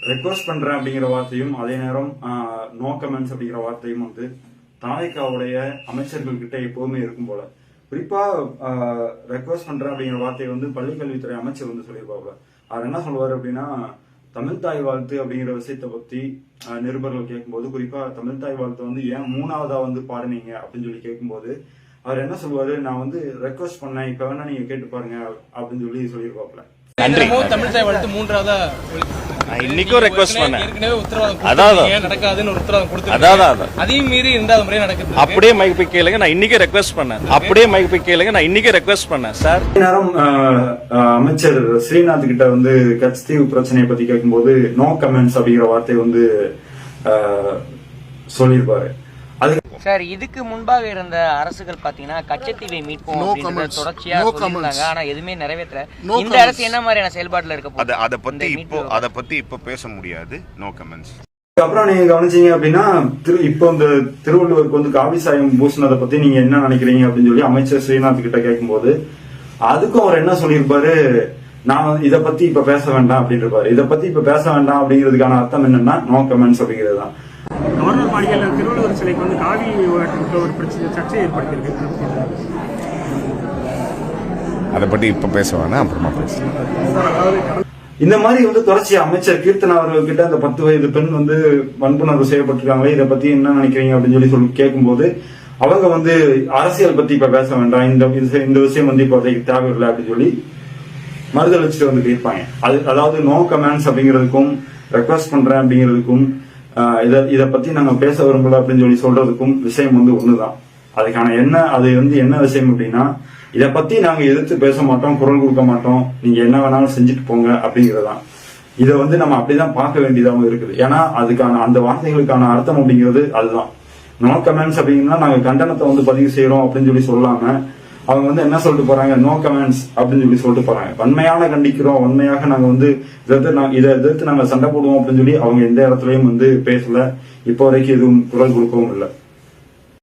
Request பண்றேன் அப்படிங்கிற வார்த்தையும் அதே நேரம் நோ கமெண்ட்ஸ் அப்படிங்கிற வார்த்தையும் வந்து தாவேக்காவுடைய அமைச்சர்கள் கிட்ட எப்பவுமே இருக்கும் போல. குறிப்பா ரெக்வஸ்ட் பண்றேன் அப்படிங்கிற வார்த்தையை வந்து பள்ளிக்கல்வித்துறை அமைச்சர் வந்து சொல்லியிருப்பாங்க. அவர் என்ன சொல்லுவாரு அப்படின்னா, தமிழ் தாய் வாழ்த்து அப்படிங்கிற விஷயத்தை பத்தி நிருபர்கள் கேட்கும்போது, குறிப்பா தமிழ் தாய் வாழ்த்து வந்து ஏன் 3ஆவதா வந்து பாடுனீங்க அப்படின்னு சொல்லி கேட்கும்போது அவர் என்ன சொல்லுவாரு, நான் வந்து ரெக்வஸ்ட் பண்ணேன், இப்ப வேணா நீங்க கேட்டு பாருங்க அப்படின்னு சொல்லி சொல்லியிருப்பாப்ல. நன்றி. தமிழ் தாய் வாழ்த்து 3ஆவதா இன்னைக்கும் ரெக்வஸ்ட் பண்ணேன். ஏற்கனவே உத்தரவாதம் நடக்காதுன்னு ஒரு உத்தரவாதம் கொடுத்து அதையும் மீறி 2வது முறை நடக்குது. அப்படியே மைக் போய் கேளுங்க, நான் இன்னைக்கு ரெக்வஸ்ட் பண்ணேன். அப்படியே மைக் போய் கேளுங்க, நான் இன்னைக்கு ரெக்வஸ்ட் பண்ணேன் சார். நேரம் அமைச்சர் ஸ்ரீநாத் கிட்ட வந்து கட்சித்தீவு பிரச்சனையை பத்தி கேட்கும்போது நோ கமெண்ட்ஸ் அப்படிங்கிற வார்த்தை வந்து சொல்லியிருப்பாரு. சார், இதுக்கு முன்பாக இருந்த அரசுகள் பாத்தீங்கன்னா கச்சத்தீவை மீட்போம் அப்படின்றத தொடர்ச்சியா சொல்லியிருந்தாங்க. ஆனா எதுவுமே நிறைவேற்ற. இந்த அரசு என்ன மாதிரியான செயல்பாட்டுல இருக்க அதை பத்தி இப்ப பேச முடியாது. No comments. அப்புறம் நீங்க கவனிச்சீங்க அப்படின்னா, இப்போ இந்த திருவள்ளுவருக்கு வந்து காவி சாயம் பூசினதை பத்தி நீங்க என்ன நினைக்கிறீங்க அப்படின்னு சொல்லி அமைச்சர் ஸ்ரீநாத் கிட்ட கேட்கும்போது அதுக்கும் அவர் என்ன சொல்லியிருப்பாரு, நான் இதை பத்தி இப்ப பேச வேண்டாம் அப்படின்னு இருப்பாரு. இதை பத்தி இப்ப பேச வேண்டாம் அப்படிங்கிறதுக்கான அர்த்தம் என்னன்னா நோ கமெண்ட்ஸ் அப்படிங்கிறது தான். கவர்னர் மாளிகையில் திருவள்ளுவர் சிலைக்கு வந்து காவி ஒரு பிரச்சனை சர்ச்சை ஏற்படுத்தியிருக்கு. அதை பற்றி இப்ப பேச வேணாம், அப்புறமா பேசலாம். இந்த மாதிரி வந்து தொடர்ச்சி அமைச்சர் கீர்த்தனா அவர்கள்கிட்ட அந்த 10 வயது பெண் வந்து வன்புணர்வு செய்யப்பட்டிருக்காங்களே, இதை பத்தி என்ன நினைக்கிறீங்க அப்படின்னு சொல்லி கேட்கும்போது அவங்க வந்து அரசியல் பத்தி இப்ப பேச வேண்டாம், இந்த விஷயம் வந்து இப்போ தேவையில்லை அப்படின்னு சொல்லி மறுதளிச்சுட்டு வந்து கேட்பாங்க. அதாவது நோ கமெண்ட்ஸ் அப்படிங்கிறதுக்கும் ரெக்வஸ்ட் பண்றேன் அப்படிங்கிறதுக்கும் இதை பத்தி நாங்க பேச விரும்பல அப்படின்னு சொல்லி சொல்றதுக்கும் விஷயம் வந்து ஒண்ணுதான். அதுக்கான அது வந்து என்ன விஷயம் அப்படின்னா, இதை பத்தி நாங்க எதிர்த்து பேச மாட்டோம், குரல் கொடுக்க மாட்டோம், நீங்க என்ன வேணாலும் செஞ்சுட்டு போங்க அப்படிங்கறதுதான். இதை வந்து நம்ம அப்படிதான் பார்க்க வேண்டியதாகவும் இருக்குது. ஏன்னா அதுக்கான அந்த வார்த்தைகளுக்கான அர்த்தம் அப்படிங்கிறது அதுதான். நோ கமெண்ட்ஸ் அப்படின்னா நாங்க கண்டனத்தை வந்து பதிவு செய்யறோம் அப்படின்னு சொல்லி சொல்லாம அவங்க வந்து என்ன சொல்லிட்டு போறாங்க, நோ கமெண்ட்ஸ் அப்படின்னு சொல்லி சொல்லிட்டு போறாங்க. வன்மையான கண்டிக்கிறோம், வன்மையாக நாங்க வந்து இதை எதிர்த்து நாங்க சண்டை போடுவோம் அப்படின்னு சொல்லி அவங்க எந்த இடத்துலயும் வந்து பேசல. இப்போ வரைக்கும் எதுவும் குரல் கொடுக்கவும் இல்லை.